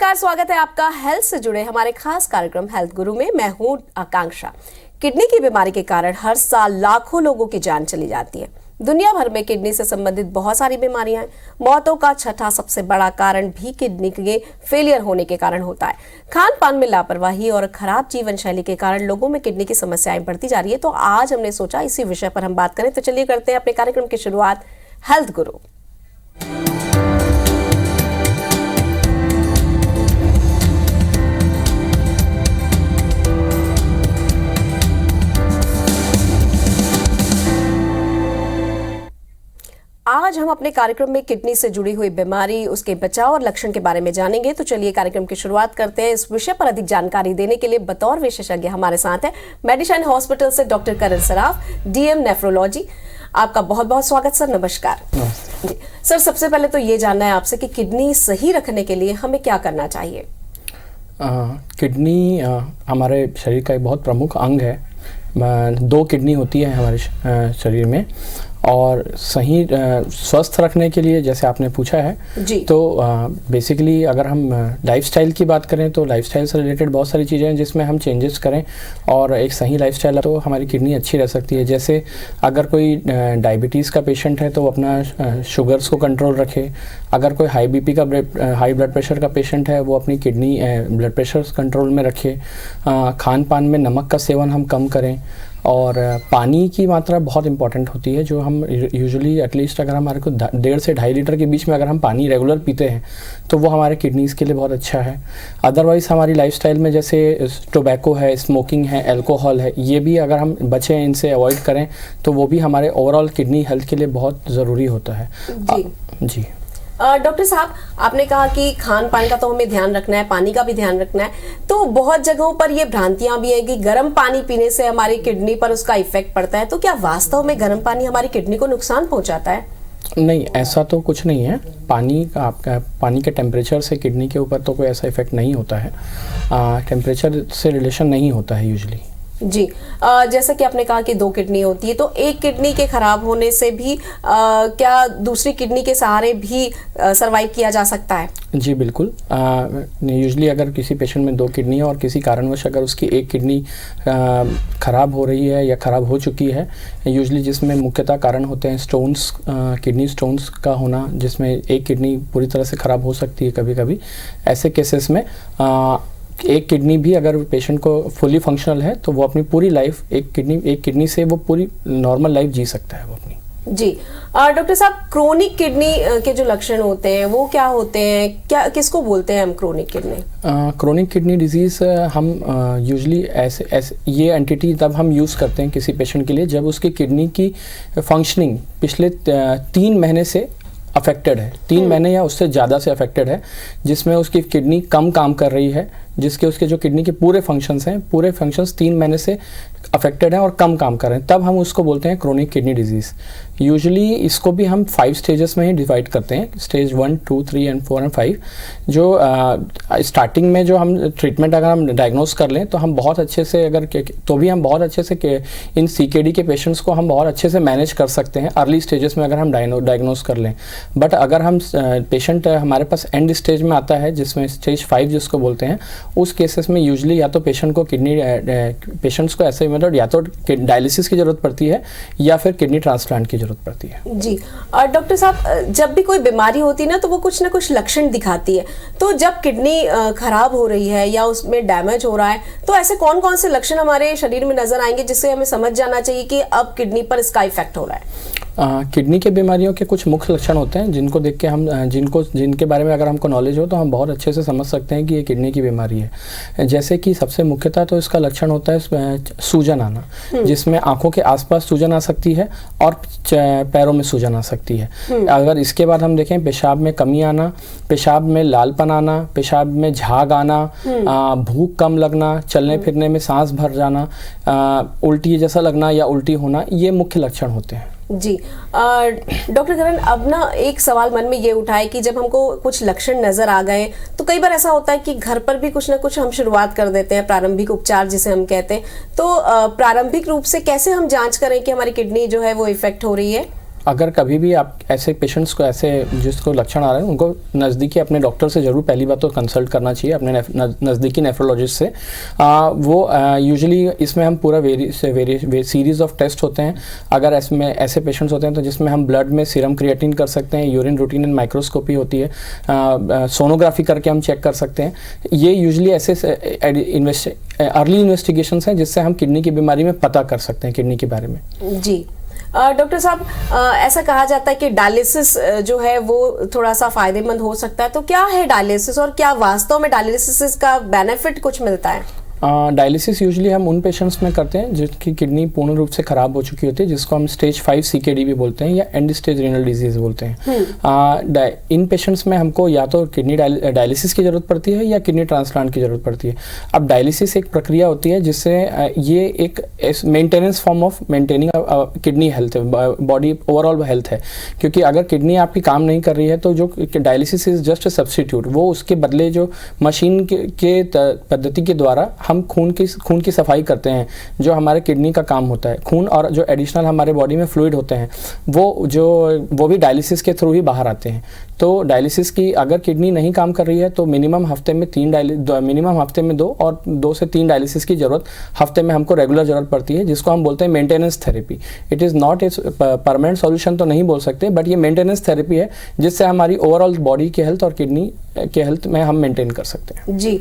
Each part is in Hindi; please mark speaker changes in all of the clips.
Speaker 1: नमस्कार, स्वागत है आपका हेल्थ से जुड़े हमारे खास कार्यक्रम हेल्थ गुरु में। मैं हूं आकांक्षा। किडनी की बीमारी के कारण हर साल लाखों लोगों की जान चली जाती है। दुनिया भर में किडनी से संबंधित बहुत सारी बीमारियां हैं। मौतों का छठा सबसे बड़ा कारण भी किडनी के फेलियर होने के कारण होता है। खान पान में लापरवाही और खराब जीवन शैली के कारण लोगों में किडनी की समस्याएं बढ़ती जा रही है। तो आज हमने सोचा इसी विषय पर हम बात करें। तो चलिए करते हैं अपने कार्यक्रम की शुरुआत हेल्थ गुरु। आज हम अपने कार्यक्रम में किडनी से जुड़ी हुई बीमारी, उसके बचाव और लक्षण के बारे में जानेंगे। तो चलिए कार्यक्रम की शुरुआत करते हैं। इस विषय पर अधिक जानकारी देने के लिए बतौर विशेषज्ञ हमारे साथ है मेडिशाइन हॉस्पिटल से डॉक्टर करण सराफ, डीएम नेफ्रोलॉजी। आपका बहुत बहुत स्वागत सर। नमस्कार जी सर। सबसे पहले तो ये जानना है आपसे कि किडनी सही रखने के लिए हमें क्या करना चाहिए।
Speaker 2: किडनी हमारे शरीर का एक बहुत प्रमुख अंग है। 2 किडनी होती है हमारे शरीर में, और सही स्वस्थ रखने के लिए जैसे आपने पूछा है जी, तो बेसिकली अगर हम लाइफस्टाइल की बात करें तो लाइफस्टाइल से रिलेटेड बहुत सारी चीज़ें हैं जिसमें हम चेंजेस करें और एक सही लाइफस्टाइल तो हमारी किडनी अच्छी रह सकती है। जैसे अगर कोई डायबिटीज़ का पेशेंट है तो वो अपना शुगर्स को कंट्रोल रखे। अगर कोई हाई बीपी का हाई ब्लड प्रेशर का पेशेंट है वो अपनी किडनी ब्लड प्रेशर कंट्रोल में रखे। खान पान में नमक का सेवन हम कम करें, और पानी की मात्रा बहुत इंपॉर्टेंट होती है। जो हम यूजुअली एटलीस्ट अगर हमारे को 1.5 से 2.5 लीटर के बीच में अगर हम पानी रेगुलर पीते हैं तो वो हमारे किडनीज़ के लिए बहुत अच्छा है। अदरवाइज़ हमारी लाइफस्टाइल में जैसे टोबैको है, स्मोकिंग है, अल्कोहल है, ये भी अगर हम बचें, इनसे अवॉइड करें तो वो भी हमारे ओवरऑल किडनी हेल्थ के लिए बहुत ज़रूरी होता है जी।
Speaker 1: डॉक्टर साहब, आपने कहा कि खान पान का तो हमें ध्यान रखना है, पानी का भी ध्यान रखना है। तो बहुत जगहों पर ये भ्रांतियां भी हैं कि गर्म पानी पीने से हमारी किडनी पर उसका इफेक्ट पड़ता है। तो क्या वास्तव में गर्म पानी हमारी किडनी को नुकसान पहुंचाता है?
Speaker 2: नहीं, ऐसा तो कुछ नहीं है। पानी के टेम्परेचर से किडनी के ऊपर तो कोई ऐसा इफेक्ट नहीं होता है। टेम्परेचर से रिलेशन नहीं होता है यूजुअली
Speaker 1: जी। जैसा कि आपने कहा कि 2 किडनी होती है, तो एक किडनी के खराब होने से भी क्या दूसरी किडनी के सहारे भी सरवाइव किया जा सकता है?
Speaker 2: जी बिल्कुल। यूजुअली अगर किसी पेशेंट में 2 किडनी है और किसी कारणवश अगर उसकी एक किडनी खराब हो रही है या खराब हो चुकी है, यूजुअली जिसमें मुख्यतः कारण होते हैं स्टोन्स, किडनी स्टोन्स का होना, जिसमें एक किडनी पूरी तरह से खराब हो सकती है कभी कभी। ऐसे केसेस में एक किडनी भी अगर पेशेंट को फुली फंक्शनल है तो वो अपनी पूरी लाइफ एक किडनी से वो पूरी नॉर्मल लाइफ जी सकता है वो अपनी
Speaker 1: जी। डॉक्टर साहब, क्रोनिक किडनी के जो लक्षण होते हैं वो क्या होते हैं? क्या किसको बोलते हैं हम chronic kidney?
Speaker 2: Chronic kidney disease हम यूजुअली ऐसे ये एंटिटी तब हम यूज़ करते हैं किसी पेशेंट के लिए जब उसकी किडनी की फंक्शनिंग पिछले 3 महीने से अफेक्टेड है, 3 महीने या उससे ज़्यादा से अफेक्टेड है, जिसमें उसकी किडनी कम काम कर रही है, जिसके उसके जो किडनी के पूरे फंक्शंस 3 महीने से अफेक्टेड हैं और कम काम कर रहे हैं, तब हम उसको बोलते हैं क्रोनिक किडनी डिजीज़। यूजुअली इसको भी हम 5 स्टेजेस में ही डिवाइड करते हैं, स्टेज 1, 2, 3 एंड 4 एंड 5। जो स्टार्टिंग में जो हम ट्रीटमेंट अगर हम डायग्नोस कर लें तो हम बहुत अच्छे से हम बहुत अच्छे से इन CKD के पेशेंट्स को हम बहुत अच्छे से मैनेज कर सकते हैं अर्ली स्टेजेस में अगर हम डायग्नोस कर लें। बट अगर हम पेशेंट हमारे पास एंड स्टेज में आता है जिसमें स्टेज 5 जिसको बोलते हैं, उस केसेस में यूजुअली या तो पेशेंट्स को ऐसे मतलब या तो डायलिसिस की जरूरत पड़ती है या फिर किडनी ट्रांसप्लांट की जरूरत पड़ती है
Speaker 1: जी। और डॉक्टर साहब, जब भी कोई बीमारी होती है ना तो वो कुछ ना कुछ लक्षण दिखाती है। तो जब किडनी खराब हो रही है या उसमें डैमेज हो रहा है तो ऐसे कौन कौन से लक्षण हमारे शरीर में नजर आएंगे जिससे हमें समझ जाना चाहिए कि अब किडनी पर इसका इफेक्ट हो रहा है?
Speaker 2: किडनी के बीमारियों के कुछ मुख्य लक्षण होते हैं जिनको देख के हम जिनके बारे में अगर हमको नॉलेज हो तो हम बहुत अच्छे से समझ सकते हैं कि ये किडनी की बीमारी है। जैसे कि सबसे मुख्यतः तो इसका लक्षण होता है सूजन आना, जिसमें आंखों के आसपास सूजन आ सकती है और पैरों में सूजन आ सकती है। अगर इसके बाद हम देखें पेशाब में कमी आना, पेशाब में लालपन आना, पेशाब में झाग आना, भूख कम लगना, चलने फिरने में सांस भर जाना, उल्टी जैसा लगना या उल्टी होना, ये मुख्य लक्षण होते हैं
Speaker 1: जी। डॉक्टर करण, अब ना एक सवाल मन में ये उठा है कि जब हमको कुछ लक्षण नजर आ गए तो कई बार ऐसा होता है कि घर पर भी कुछ ना कुछ हम शुरुआत कर देते हैं, प्रारंभिक उपचार जिसे हम कहते हैं। तो प्रारंभिक रूप से कैसे हम जांच करें कि हमारी किडनी जो है वो इफेक्ट हो रही है?
Speaker 2: अगर कभी भी आप ऐसे पेशेंट्स को, ऐसे जिसको लक्षण आ रहे हैं, उनको नज़दीकी अपने डॉक्टर से ज़रूर पहली बात तो कंसल्ट करना चाहिए, अपने नज़दीकी नेफ्रोलॉजिस्ट से। वो यूजुअली इसमें हम पूरा सीरीज़ ऑफ टेस्ट होते हैं। अगर इसमें ऐसे पेशेंट्स होते हैं तो जिसमें हम ब्लड में सीरम क्रिएटिन कर सकते हैं, यूरिन रूटीन एंड माइक्रोस्कोपी होती है, सोनोग्राफी करके हम चेक कर सकते हैं। ये यूजुअली ऐसे अर्ली इन्वेस्टिगेशंस हैं जिससे हम किडनी की बीमारी में पता कर सकते हैं किडनी के बारे में।
Speaker 1: जी डॉक्टर साहब, ऐसा कहा जाता है कि डायलिसिस जो है वो थोड़ा सा फायदेमंद हो सकता है, तो क्या है डायलिसिस और क्या वास्तव में डायलिसिस का बेनिफिट कुछ मिलता है?
Speaker 2: डायलिसिस यूजुअली हम उन पेशेंट्स में करते हैं जिनकी किडनी पूर्ण रूप से ख़राब हो चुकी होती है, जिसको हम स्टेज 5 CKD भी बोलते हैं या एंड स्टेज रीनल डिजीज़ बोलते हैं। इन पेशेंट्स में हमको या तो किडनी डायलिसिस की ज़रूरत पड़ती है या किडनी ट्रांसप्लांट की ज़रूरत पड़ती है। अब डायलिसिस एक प्रक्रिया होती है जिससे ये एक maintenance form of maintaining kidney health, body overall health है। क्योंकि अगर किडनी आपकी काम नहीं कर रही है तो जो dialysis is just a substitute, वो उसके बदले जो मशीन के पद्धति के द्वारा हम खून की सफाई करते हैं, जो हमारे किडनी का काम होता है। खून और जो एडिशनल हमारे बॉडी में फ्लूइड होते हैं वो भी डायलिसिस के थ्रू ही बाहर आते हैं। तो डायलिसिस की अगर किडनी नहीं काम कर रही है तो मिनिमम हफ्ते में 2 और 2 से 3 डायलिसिस की ज़रूरत हफ्ते में हमको रेगुलर ज़रूरत पड़ती है, जिसको हम बोलते हैं maintenance therapy. It is not a permanent solution तो नहीं बोल सकते, बट ये मेंटेनेंस थेरेपी है जिससे हमारी ओवरऑल बॉडी की हेल्थ और किडनी के हेल्थ में हम मेंटेन कर सकते हैं।
Speaker 1: जी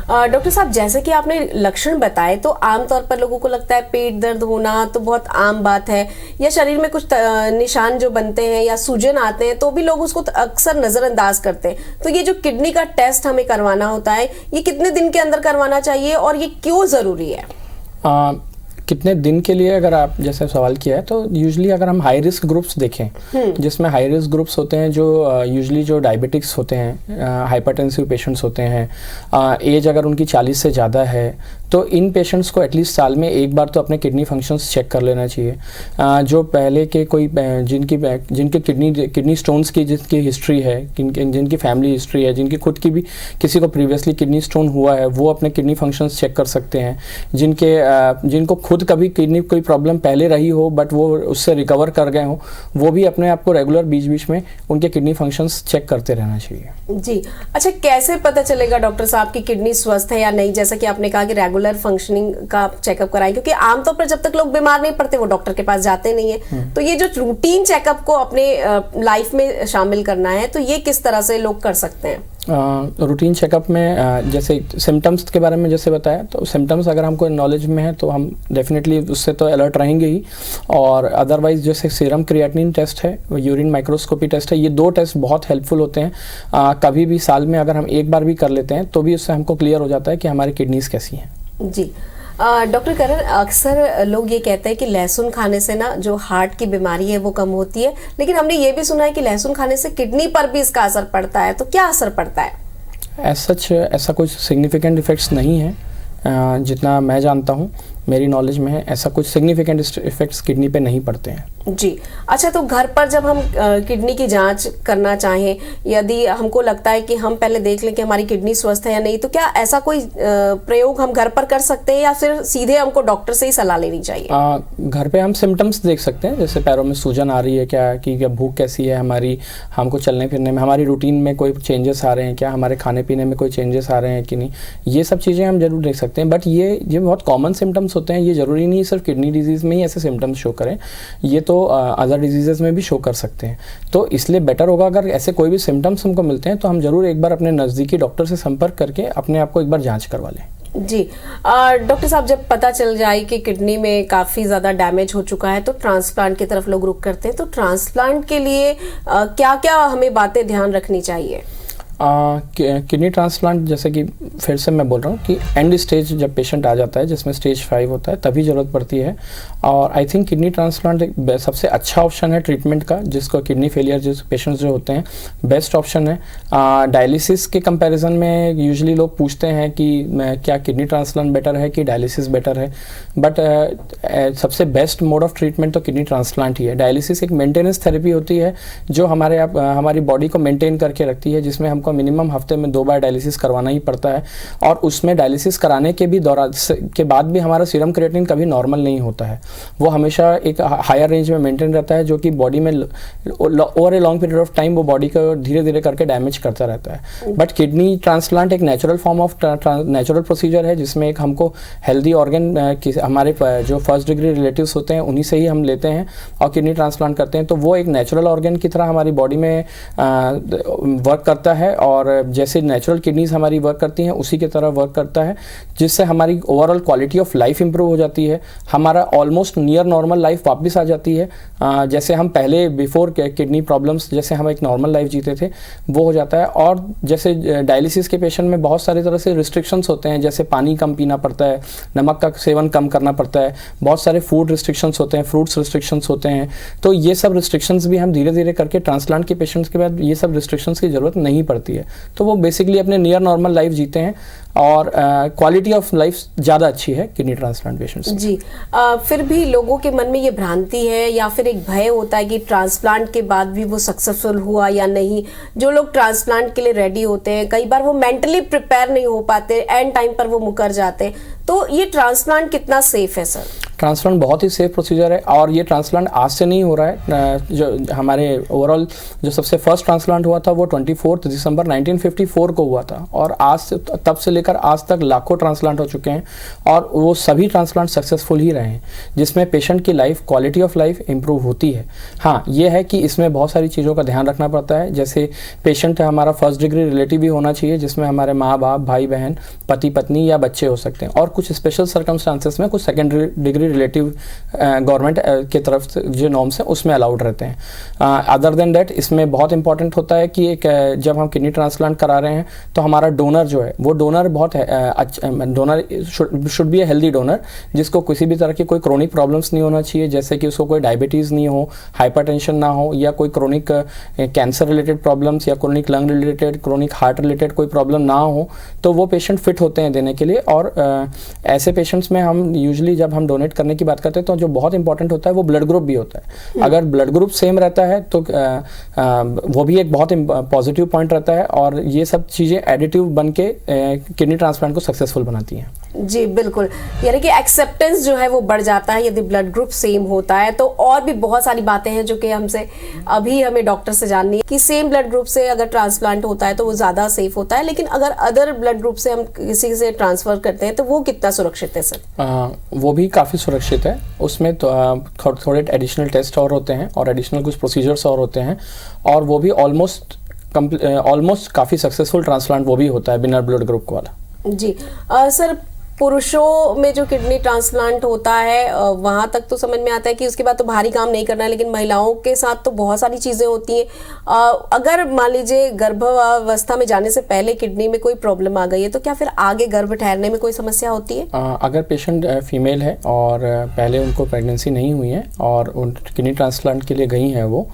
Speaker 1: डॉक्टर साहब, जैसे कि आपने लक्षण बताए तो आमतौर पर लोगों को लगता है पेट दर्द होना तो बहुत आम बात है, या शरीर में कुछ निशान जो बनते हैं या सूजन आते हैं तो भी लोग उसको अक्सर नजरअंदाज करते हैं। तो ये जो किडनी का टेस्ट हमें करवाना होता है, ये कितने दिन के अंदर करवाना चाहिए और ये क्यों जरूरी है?
Speaker 2: कितने दिन के लिए, अगर आप जैसे सवाल किया है, तो यूजुअली अगर हम हाई रिस्क ग्रुप्स देखें, जिसमें हाई रिस्क ग्रुप्स होते हैं जो यूजुअली जो डायबिटिक्स होते हैं, हाइपरटेंसिव पेशेंट्स होते हैं, एज अगर उनकी 40 से ज़्यादा है, तो इन पेशेंट्स को एटलीस्ट साल में एक बार तो अपने किडनी फंक्शंस चेक कर लेना चाहिए। जो पहले के कोई जिनके किडनी स्टोन्स की जिनकी हिस्ट्री है, जिनकी फैमिली हिस्ट्री है, जिनकी खुद की भी किसी को प्रीवियसली किडनी स्टोन हुआ है, वो अपने किडनी फंक्शंस चेक कर सकते हैं। जिनको खुद कभी किडनी कोई प्रॉब्लम पहले रही हो बट वो उससे रिकवर कर गए हो, वो भी अपने आप को रेगुलर बीच बीच में उनके किडनी फंक्शंस चेक करते रहना चाहिए।
Speaker 1: जी अच्छा, कैसे पता चलेगा डॉक्टर साहब की किडनी स्वस्थ है या नहीं? जैसा कि आपने कहा कि रेगुलर फंक्शनिंग का चेकअप कराएं, क्योंकि आमतौर पर जब तक लोग बीमार नहीं पड़ते वो डॉक्टर के पास जाते नहीं है। तो ये जो रूटीन चेकअप को अपने लाइफ में शामिल करना है, तो ये किस तरह से लोग कर सकते हैं?
Speaker 2: रूटीन चेकअप में जैसे सिम्टम्स के बारे में जैसे बताया, तो सिम्टम्स अगर हमको नॉलेज में है तो हम डेफिनेटली उससे तो अलर्ट रहेंगे ही। और अदरवाइज जैसे सीरम क्रिएटिनिन टेस्ट है, यूरिन माइक्रोस्कोपी टेस्ट है, ये 2 टेस्ट बहुत हेल्पफुल होते हैं। कभी भी साल में अगर हम एक बार भी कर लेते हैं तो भी उससे हमको क्लियर हो जाता है कि हमारी किडनीज कैसी हैं।
Speaker 1: जी डॉक्टर करण, अक्सर लोग ये कहते हैं कि लहसुन खाने से ना जो हार्ट की बीमारी है वो कम होती है, लेकिन हमने ये भी सुना है कि लहसुन खाने से किडनी पर भी इसका असर पड़ता है। तो क्या असर पड़ता है?
Speaker 2: ऐसा कुछ सिग्निफिकेंट इफेक्ट्स नहीं है, जितना मैं जानता हूँ, मेरी नॉलेज में है, ऐसा कुछ सिग्निफिकेंट इफेक्ट्स किडनी पे नहीं पड़ते हैं।
Speaker 1: जी अच्छा, तो घर पर जब हम किडनी की जांच करना चाहें, यदि हमको लगता है कि हम पहले देख लें कि हमारी किडनी स्वस्थ है या नहीं, तो क्या ऐसा कोई प्रयोग हम घर पर कर सकते हैं या फिर सीधे हमको डॉक्टर से ही सलाह लेनी चाहिए?
Speaker 2: घर पे हम सिम्टम्स देख सकते हैं, जैसे पैरों में सूजन आ रही है क्या भूख कैसी है हमारी, हमको चलने फिरने में, हमारी रूटीन में कोई चेंजेस आ रहे हैं क्या, हमारे खाने पीने में कोई चेंजेस आ रहे हैं कि नहीं, ये सब चीज़ें हम जरूर देख सकते हैं। बट ये बहुत कॉमन सिम्टम्स होते हैं, ये ज़रूरी नहीं सिर्फ किडनी डिजीज़ में ही ऐसे सिम्टम्स शो करें, ये तो अदर डिजीज़ेज़ में भी शो कर सकते हैं। तो इसलिए बेटर होगा अगर ऐसे कोई भी सिम्टम्स हमको मिलते हैं तो हम ज़रूर एक बार अपने नज़दीकी डॉक्टर से संपर्क करके अपने आप को एक बार जांच करवा लें।
Speaker 1: जी डॉक्टर साहब, जब पता चल जाए कि किडनी में काफ़ी ज़्यादा डैमेज हो चुका है तो ट्रांसप्लांट की तरफ लोग रुख करते हैं। तो ट्रांसप्लांट के लिए क्या क्या हमें बातें ध्यान रखनी चाहिए?
Speaker 2: किडनी ट्रांसप्लांट, जैसे कि फिर से मैं बोल रहा हूँ कि एंड स्टेज जब पेशेंट आ जाता है जिसमें स्टेज 5 होता है तभी ज़रूरत पड़ती है। और आई थिंक किडनी ट्रांसप्लांट एक सबसे अच्छा ऑप्शन है ट्रीटमेंट का, जिसको किडनी फेलियर जिस पेशेंट्स जो होते हैं बेस्ट ऑप्शन है। डायलिसिस के कंपैरिजन में यूजुअली लोग पूछते हैं कि क्या किडनी ट्रांसप्लांट बेटर है कि डायलिसिस बेटर है, बट सबसे बेस्ट मोड ऑफ ट्रीटमेंट तो किडनी ट्रांसप्लांट ही है। डायलिसिस एक मेंटेनेंस थेरेपी होती है जो हमारी बॉडी को मेंटेन करके रखती है, जिसमें हमको आपको मिनिमम हफ्ते में 2 बार डायलिसिस करवाना ही पड़ता है, और उसमें डायलिसिस कराने के भी के बाद भी हमारा सीरम क्रिएटिनिन कभी नॉर्मल नहीं होता है, वो हमेशा एक हायर रेंज में मेंटेन रहता है, जो कि बॉडी में over a long period of time वो बॉडी को धीरे धीरे करके डैमेज करता रहता है। बट किडनी ट्रांसप्लांट एक natural form of natural procedure है, जिसमें एक हमको हेल्दी ऑर्गन हमारे जो फर्स्ट डिग्री रिलेटिव्स होते हैं उन्हीं से ही हम लेते हैं और किडनी ट्रांसप्लांट करते हैं, तो वो एक नेचुरल ऑर्गन की तरह हमारी बॉडी में वर्क करता है, और जैसे नेचुरल किडनीज हमारी वर्क करती हैं उसी की तरह वर्क करता है, जिससे हमारी overall quality of life improve हो जाती है, हमारा ऑलमोस्ट नियर नॉर्मल लाइफ वापस आ जाती है, जैसे हम पहले बिफोर किडनी प्रॉब्लम्स जैसे हम एक नॉर्मल लाइफ जीते थे वो हो जाता है। और जैसे डायलिसिस के पेशेंट में बहुत सारी तरह से रिस्ट्रिक्शंस होते हैं, जैसे पानी कम पीना पड़ता है, नमक का सेवन कम करना पड़ता है, बहुत सारे फूड रिस्ट्रिक्शंस होते हैं, फ्रूट्स रिस्ट्रिक्शंस होते हैं, तो ये सब रिस्ट्रिक्शंस भी हम धीरे धीरे करके ट्रांसप्लांट के पेशेंट्स के बाद ये सब रिस्ट्रिक्शंस की ज़रूरत नहीं पड़ती है, तो वो बेसिकली अपने नियर नॉर्मल लाइफ जीते हैं, और क्वालिटी ऑफ लाइफ ज़्यादा अच्छी है किडनी ट्रांसप्लांट पेशेंट्स जी।
Speaker 1: फिर भी लोगों के मन में ये भ्रांति है या फिर एक भय होता है कि ट्रांसप्लांट के बाद भी वो सक्सेसफुल हुआ या नहीं। जो लोग ट्रांसप्लांट के लिए रेडी होते हैं, कई बार वो मेंटली प्रिपेयर नहीं हो पाते, एंड टाइम पर वो मुकर जाते हैं, तो ये ट्रांसप्लांट कितना सेफ है सर?
Speaker 2: ट्रांसप्लांट बहुत ही सेफ प्रोसीजर है, और ये ट्रांसप्लांट आज से नहीं हो रहा है। जो हमारे ओवरऑल जो सबसे फर्स्ट ट्रांसप्लांट हुआ था वो 24 दिसंबर 1954 को हुआ था, और आज से तब से लेकर आज तक लाखों ट्रांसप्लांट हो चुके हैं, और वो सभी ट्रांसप्लांट सक्सेसफुल ही रहे हैं, जिसमें पेशेंट की life, quality of life improve होती है। हाँ, ये है कि इसमें बहुत सारी चीज़ों का ध्यान रखना पड़ता है, जैसे पेशेंट हमारा फर्स्ट डिग्री रिलेटिव भी होना चाहिए, जिसमें हमारे माँ बाप, भाई बहन, पति पत्नी या बच्चे हो सकते हैं, और कुछ स्पेशल सर्कमस्टांसेस में कुछ सेकेंड डिग्री रिलेटिव गवर्नमेंट की तरफ से जो नॉर्म्स हैं उसमें अलाउड रहते हैं। अदर देन दैट इसमें बहुत इंपॉर्टेंट होता है कि एक जब हम किडनी ट्रांसप्लांट करा रहे हैं तो हमारा डोनर जो है वो डोनर बहुत अच्छा donor should be a healthy donor, जिसको किसी भी तरह की कोई क्रोनिक प्रॉब्लम्स नहीं होना चाहिए, जैसे कि उसको कोई डायबिटीज़ नहीं हो, हाइपरटेंशन ना हो, या कोई क्रोनिक कैंसर रिलेटेड प्रॉब्लम्स या chronic lung related, chronic heart related कोई प्रॉब्लम ना हो, तो वो पेशेंट फिट होते हैं देने के लिए। और ऐसे पेशेंट्स में हम यूजुअली जब हम डोनेट करने की बात करते हैं तो जो बहुत इंपॉर्टेंट होता है वो ब्लड ग्रुप भी होता है। अगर ब्लड ग्रुप सेम रहता है तो वो भी एक बहुत पॉजिटिव पॉइंट रहता है, और ये सब चीज़ें एडिटिव बन के किडनी ट्रांसप्लांट को सक्सेसफुल बनाती हैं।
Speaker 1: जी बिल्कुल, यानी कि एक्सेप्टेंस जो है वो बढ़ जाता है यदि ब्लड ग्रुप सेम होता है। तो और भी बहुत सारी बातें हैं जो कि हमें डॉक्टर से जाननी है कि सेम ब्लड ग्रुप से अगर ट्रांसप्लांट होता है तो वो ज़्यादा सेफ होता है, लेकिन अगर अदर ब्लड ग्रुप से हम किसी से ट्रांसफ़र करते हैं तो वो कितना सुरक्षित है सर?
Speaker 2: वो भी काफ़ी सुरक्षित है, उसमें तो थोड़े एडिशनल टेस्ट और होते हैं और एडिशनल कुछ प्रोसीजर्स और होते हैं, और वो भी ऑलमोस्ट काफ़ी सक्सेसफुल ट्रांसप्लांट वो भी होता है बिना ब्लड ग्रुप वाला।
Speaker 1: जी सर, पुरुषों में जो किडनी ट्रांसप्लांट होता है वहाँ तक तो समझ में आता है कि उसके बाद तो भारी काम नहीं करना है, लेकिन महिलाओं के साथ तो बहुत सारी चीज़ें होती हैं। अगर मान लीजिए गर्भावस्था में जाने से पहले किडनी में कोई प्रॉब्लम आ गई है तो क्या फिर आगे गर्भ ठहरने में कोई समस्या होती है?
Speaker 2: अगर पेशेंट फीमेल है और पहले उनको प्रेगनेंसी नहीं हुई है और उन किडनी ट्रांसप्लांट के लिए गई हैं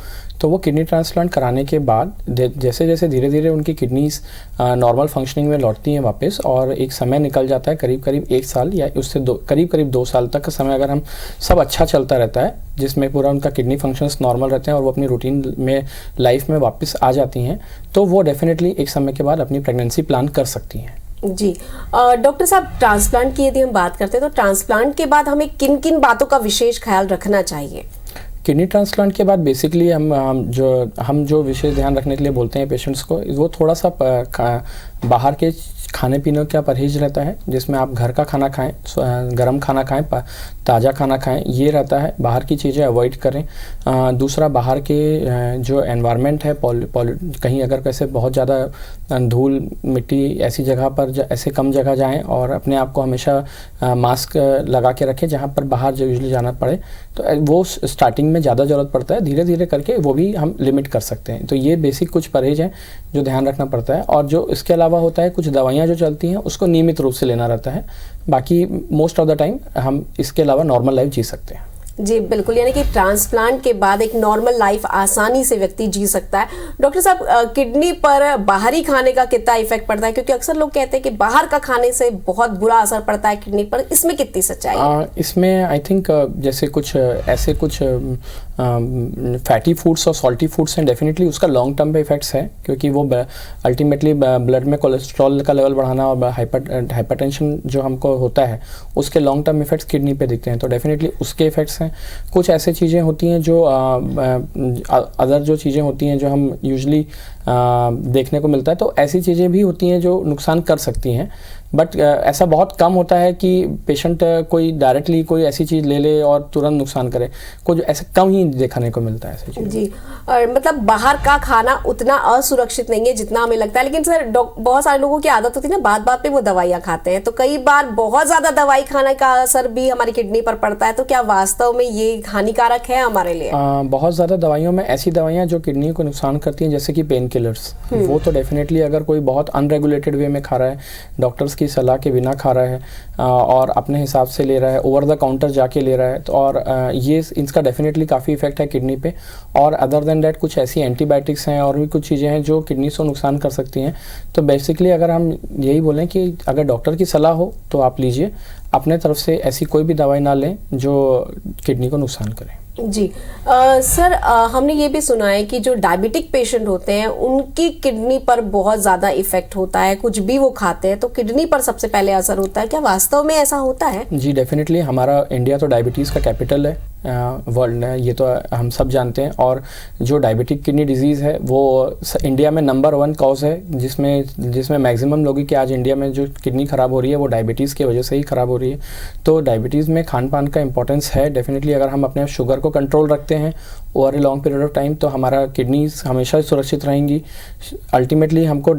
Speaker 2: तो वो किडनी ट्रांसप्लांट कराने के बाद जैसे जैसे धीरे धीरे उनकी किडनीज नॉर्मल फंक्शनिंग में लौटती हैं वापस, और एक समय निकल जाता है करीब 1 साल या उससे करीब 2 साल तक का समय, अगर हम सब अच्छा चलता रहता है जिसमें पूरा उनका किडनी फंक्शंस नॉर्मल रहते हैं और वो अपनी रूटीन में लाइफ में वापस आ जाती हैं, तो वो डेफिनेटली एक समय के बाद अपनी प्रेगनेंसी प्लान कर सकती हैं।
Speaker 1: जी डॉक्टर साहब, ट्रांसप्लांट की यदि हम बात करते हैं तो ट्रांसप्लांट के बाद हमें किन किन बातों का विशेष ख्याल रखना चाहिए?
Speaker 2: किडनी ट्रांसप्लांट के बाद बेसिकली हम जो विशेष ध्यान रखने के लिए बोलते हैं पेशेंट्स को, वो थोड़ा सा बाहर के खाने पीने का परहेज रहता है, जिसमें आप घर का खाना खाएं, गर्म खाना खाएं, ताज़ा खाना खाएं, ये रहता है। बाहर की चीज़ें अवॉइड करें। दूसरा, बाहर के जो एनवायरनमेंट है कहीं अगर कैसे बहुत ज़्यादा धूल मिट्टी ऐसी जगह पर ऐसे कम जगह जाएं, और अपने आप को हमेशा मास्क लगा के रखें जहाँ पर बाहर जो यूजुअली जाना पड़े, तो वो स्टार्टिंग में ज़्यादा ज़रूरत पड़ता है, धीरे धीरे करके वो भी हम लिमिट कर सकते हैं। तो ये बेसिक कुछ परहेज हैं जो ध्यान रखना पड़ता है, और जो इसके अलावा होता है कुछ दवाइयाँ जो चलती हैं उसको नियमित रूप से लेना रहता है। बाकी मोस्ट ऑफ द टाइम हम इसके अलावा नॉर्मल लाइफ जी सकते हैं।
Speaker 1: जी बिल्कुल, यानी कि ट्रांसप्लांट के बाद एक नॉर्मल लाइफ आसानी से व्यक्ति जी सकता है। डॉक्टर साहब, किडनी पर बाहरी खाने का कितना इफेक्ट पड़ता है, क्योंकि अक्सर लोग कहते हैं कि बाहर का खाने से बहुत बुरा असर पड़ता है किडनी पर, इसमें कितनी सच्चाई है?
Speaker 2: इसमें आई थिंक जैसे कुछ ऐसे कुछ फैटी फूड्स और सॉल्टी फूड्स हैं, डेफिनेटली उसका लॉन्ग टर्म पे इफेक्ट्स है, क्योंकि वो अल्टीमेटली ब्लड में कोलेस्ट्रॉल का लेवल बढ़ाना और हाइपरटेंशन जो हमको होता है उसके लॉन्ग टर्म इफेक्ट्स किडनी पे दिखते हैं, तो डेफिनेटली उसके इफेक्ट्स हैं। कुछ ऐसे चीज़ें होती हैं जो अदर जो चीज़ें होती हैं जो हम यूजली देखने को मिलता है, तो ऐसी चीज़ें भी होती हैं जो नुकसान कर सकती हैं, बट ऐसा बहुत कम होता है कि पेशेंट कोई डायरेक्टली कोई ऐसी चीज़ ले ले और तुरंत नुकसान करे, कुछ ऐसे कम ही देखने को मिलता है ऐसी चीज़।
Speaker 1: जी, और मतलब बाहर का खाना उतना असुरक्षित नहीं है जितना हमें लगता है, लेकिन सर बहुत सारे लोगों की आदत होती है ना, बात बात पे वो दवाइयाँ खाते हैं, तो कई बार बहुत ज़्यादा दवाई खाने का असर भी हमारी किडनी पर पड़ता है, तो क्या वास्तव में ये हानिकारक है हमारे लिए?
Speaker 2: बहुत ज़्यादा दवाइयों में ऐसी दवाइयाँ जो किडनी को नुकसान करती हैं, जैसे कि पेन किलर्स, वो तो डेफिनेटली अगर कोई बहुत अनरेगुलेटेड वे में खा रहा है, डॉक्टर्स की सलाह के बिना खा रहा है और अपने हिसाब से ले रहा है, ओवर द काउंटर जाके ले रहा है, तो और ये इसका डेफिनेटली काफ़ी इफेक्ट है किडनी पे। और अदर देन डैट कुछ ऐसी एंटीबायोटिक्स हैं और भी कुछ चीज़ें हैं जो किडनी को नुकसान कर सकती हैं। तो बेसिकली अगर हम यही बोलें कि अगर डॉक्टर की सलाह हो तो आप लीजिए, अपने तरफ से ऐसी कोई भी दवाई ना लें जो किडनी को नुकसान करे।
Speaker 1: जी सर, हमने ये भी सुना है कि जो डायबिटिक पेशेंट होते हैं उनकी किडनी पर बहुत ज़्यादा इफेक्ट होता है, कुछ भी वो खाते हैं तो किडनी पर सबसे पहले असर होता है, क्या वास्तव में ऐसा होता है?
Speaker 2: जी डेफिनेटली, हमारा इंडिया तो डायबिटीज़ का कैपिटल है वर्ल्ड में, ये तो हम सब जानते हैं। और जो डायबिटिक किडनी डिजीज़ है वो इंडिया में नंबर 1 कॉज है, जिसमें मैक्सिमम लोगों की आज इंडिया में जो किडनी ख़राब हो रही है वो डायबिटीज़ की वजह से ही ख़राब हो रही है। तो डायबिटीज़ में खान पान का इंपॉर्टेंस है डेफिनेटली। अगर हम अपने शुगर को कंट्रोल रखते हैं over a long period of time तो हमारा किडनीज हमेशा सुरक्षित रहेंगी। अल्टीमेटली हमको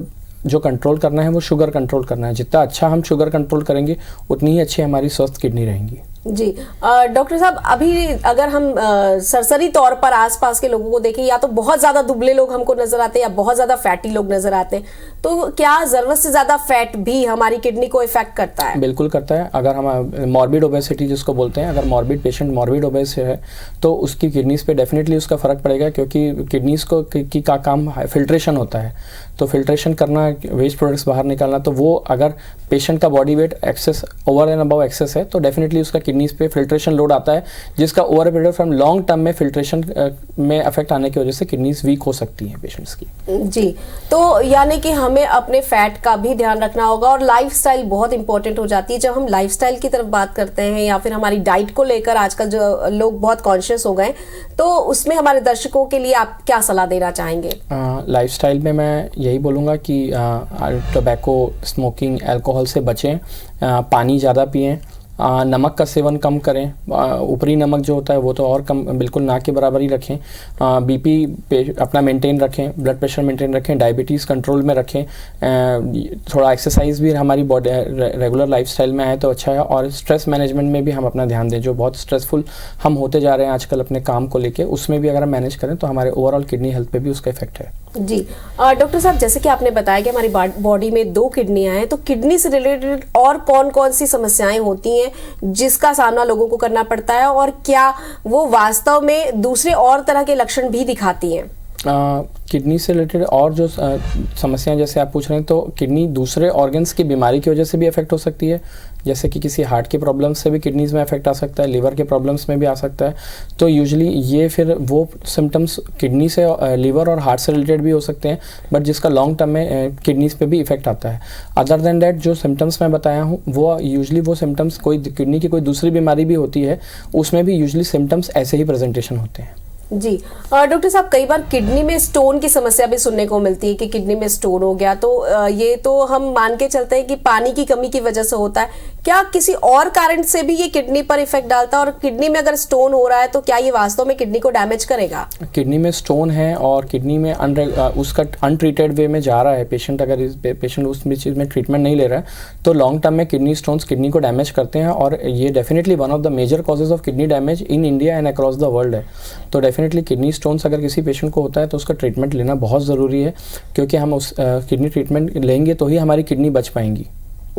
Speaker 2: जो कंट्रोल करना है वो शुगर कंट्रोल करना है, जितना अच्छा हम शुगर कंट्रोल करेंगे उतनी ही अच्छी हमारी स्वस्थ किडनी रहेंगी।
Speaker 1: जी डॉक्टर साहब, अभी अगर हम सरसरी तौर पर आसपास के लोगों को देखें, या तो बहुत ज़्यादा दुबले लोग हमको नजर आते हैं या बहुत ज़्यादा फैटी लोग नजर आते हैं, तो क्या ज़रूरत से ज़्यादा फैट भी हमारी किडनी को इफेक्ट करता है?
Speaker 2: बिल्कुल करता है। अगर हम मॉर्बिड ओबेसिटी जिसको बोलते हैं, अगर मॉर्बिड पेशेंट मॉर्बिड ओबेस है तो उसकी किडनीज पे डेफिनेटली उसका फ़र्क पड़ेगा, क्योंकि किडनीज को की का काम फिल्ट्रेशन होता है, तो फिल्ट्रेशन करना, वेस्ट प्रोडक्ट्स बाहर निकालना, तो वो अगर पेशेंट का body weight excess over and above excess है तो डेफिनेटली उसका किडनीज पे फिल्ट्रेशन लोड आता है, जिसका over period from long term में फिल्ट्रेशन में अफेक्ट आने की वजह से किडनीज वीक हो सकती हैं पेशेंट्स की। जी,
Speaker 1: तो यानी कि हमें अपने फैट का भी ध्यान रखना होगा और लाइफस्टाइल बहुत इंपॉर्टेंट हो जाती है। जब हम लाइफस्टाइल की तरफ बात करते हैं या फिर हमारी डाइट को लेकर आजकल जो लोग बहुत कॉन्शियस हो गए, तो उसमें हमारे दर्शकों के लिए आप क्या सलाह देना चाहेंगे?
Speaker 2: लाइफस्टाइल में मैं यही बोलूँगा कि टोबैको, स्मोकिंग, अल्कोहल से बचें, पानी ज़्यादा पिएं, नमक का सेवन कम करें, ऊपरी नमक जो होता है वो तो और कम, बिल्कुल ना के बराबर ही रखें, बीपी अपना मेंटेन रखें, ब्लड प्रेशर मेंटेन रखें, डायबिटीज़ कंट्रोल में रखें, थोड़ा एक्सरसाइज भी हमारी बॉडी रेगुलर लाइफस्टाइल में आए तो अच्छा है, और स्ट्रेस मैनेजमेंट में भी हम अपना ध्यान दें। जो बहुत स्ट्रेसफुल हम होते जा रहे हैं आजकल अपने काम को लेके, उसमें भी अगर हम मैनेज करें तो हमारे ओवरऑल किडनी हेल्थ पे भी उसका इफेक्ट है।
Speaker 1: जी डॉक्टर साहब, जैसे कि आपने बताया कि हमारी बॉडी में 2 किडनियां हैं, तो किडनी से रिलेटेड और कौन-कौन सी समस्याएं होती हैं जिसका सामना लोगों को करना पड़ता है, और क्या वो वास्तव में दूसरे और तरह के लक्षण भी दिखाती हैं?
Speaker 2: किडनी से रिलेटेड और जो समस्याएं जैसे आप पूछ रहे हैं, तो किडनी दूसरे ऑर्गन्स की बीमारी की वजह से भी अफेक्ट हो सकती है, जैसे कि किसी हार्ट की प्रॉब्लम्स से भी किडनीज में अफेक्ट आ सकता है, लिवर के प्रॉब्लम्स में भी आ सकता है। तो यूजुअली ये फिर वो सिम्टम्स किडनी से, लिवर और हार्ट से रिलेटेड भी हो सकते हैं, बट जिसका लॉन्ग टर्म में किडनीज पे भी इफेक्ट आता है। अदर देन डैट जो सिम्टम्स मैं बताया हूँ वो यूजुअली वो सिम्टम्स कोई किडनी की कोई दूसरी बीमारी भी होती है उसमें भी यूजुअली सिम्टम्स ऐसे ही प्रेजेंटेशन होते हैं।
Speaker 1: जी डॉक्टर साहब, कई बार किडनी में स्टोन की समस्या भी सुनने को मिलती है कि किडनी में स्टोन हो गया, तो ये तो हम मान के चलते हैं कि पानी की कमी की वजह से होता है। क्या किसी और कारण से भी ये किडनी पर इफेक्ट डालता है, और किडनी में अगर स्टोन हो रहा है तो क्या ये वास्तव में किडनी को डैमेज करेगा?
Speaker 2: किडनी में स्टोन है और किडनी में उसका अनट्रीटेड वे में जा रहा है पेशेंट, अगर पेशेंट उस चीज़ में ट्रीटमेंट नहीं ले रहा है तो लॉन्ग टर्म में किडनी स्टोन्स किडनी को डैमेज करते हैं, और ये definitely one of the major causes of kidney damage in India and across the world है। तो डेफिनेटली किडनी स्टोन्स अगर किसी पेशेंट को होता है तो उसका ट्रीटमेंट लेना बहुत ज़रूरी है, क्योंकि हम उस किडनी ट्रीटमेंट लेंगे तो ही हमारी किडनी बच पाएंगी।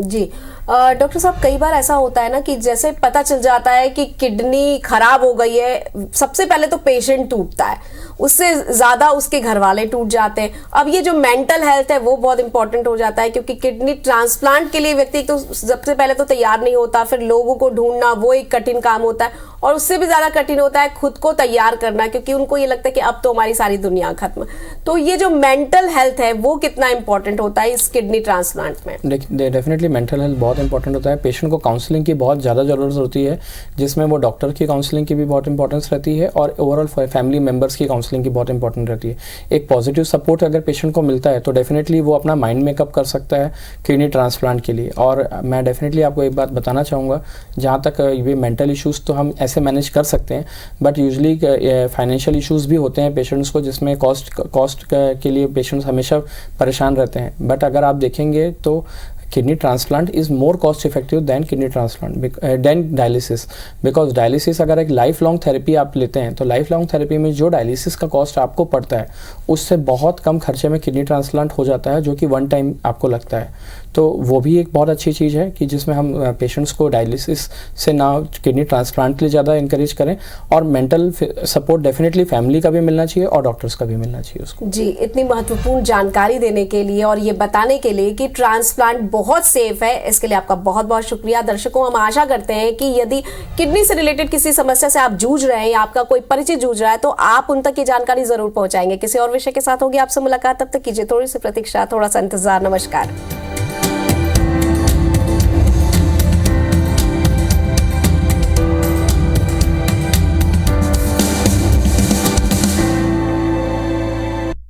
Speaker 1: जी डॉक्टर साहब, कई बार ऐसा होता है ना कि जैसे पता चल जाता है कि किडनी खराब हो गई है, सबसे पहले तो पेशेंट टूटता है, उससे ज्यादा उसके घर वाले टूट जाते हैं। अब ये जो मेंटल हेल्थ है वो बहुत इंपॉर्टेंट हो जाता है, क्योंकि किडनी ट्रांसप्लांट के लिए व्यक्ति तो सबसे पहले तो तैयार नहीं होता, फिर लोगों को ढूंढना वो एक कठिन काम होता है, और उससे भी ज्यादा कठिन होता है खुद को तैयार करना, क्योंकि उनको ये लगता है कि अब तो हमारी सारी दुनिया खत्म। तो ये जो मेंटल हेल्थ है वो कितना इंपॉर्टेंट होता है इस किडनी ट्रांसप्लांट में?
Speaker 2: डेफिनेटली मेंटल हेल्थ बहुत इंपॉर्टेंट होता है। पेशेंट को काउंसलिंग की बहुत ज़्यादा ज़रूरत होती है, जिसमें वो डॉक्टर की काउंसलिंग की भी बहुत इंपॉर्टेंस रहती है, और ओवरऑल फैमिली मेम्बर्स की काउंसलिंग की बहुत इंपॉर्टेंट रहती है। एक पॉजिटिव सपोर्ट अगर पेशेंट को मिलता है तो डेफिनेटली वो अपना माइंड मेकअप कर सकता है किडनी ट्रांसप्लांट के लिए। और मैं डेफिनेटली आपको एक बात बताना चाहूँगा, जहाँ तक ये मेंटल इश्यूज़ तो हम ऐसे मैनेज कर सकते हैं, बट यूजली फाइनेंशियल इश्यूज़ भी होते हैं पेशेंट्स को, जिसमें कॉस्ट के लिए पेशेंट्स हमेशा परेशान रहते हैं। बट अगर आप देखेंगे तो kidney transplant is more cost effective than kidney transplant than dialysis, because dialysis अगर एक लाइफ लॉन्ग थेरेपी आप लेते हैं तो लाइफ लॉन्ग थेरेपी में जो डायलिसिस का कॉस्ट आपको पड़ता है उससे बहुत कम खर्चे में किडनी ट्रांसप्लांट हो जाता है, जो कि वन टाइम आपको लगता है। तो वो भी एक बहुत अच्छी चीज़ है कि जिसमें हम पेशेंट्स को डायलिसिस से ना किडनी ट्रांसप्लांट के लिए ज़्यादा इंकरेज करें, और मेंटल सपोर्ट डेफिनेटली फैमिली का भी मिलना चाहिए और डॉक्टर्स का भी मिलना चाहिए उसको।
Speaker 1: जी, इतनी महत्वपूर्ण जानकारी देने के लिए और ये बताने के लिए कि ट्रांसप्लांट बहुत सेफ है, इसके लिए आपका बहुत बहुत शुक्रिया। दर्शकों, हम आशा करते हैं कि यदि किडनी से रिलेटेड किसी समस्या से आप जूझ रहे हैं या आपका कोई परिचित जूझ रहा है तो आप उन तक ये जानकारी जरूर पहुंचाएंगे। किसी और विषय के साथ होगी आपसे मुलाकात, तब तक कीजिए थोड़ी सी प्रतीक्षा, थोड़ा सा इंतजार। नमस्कार।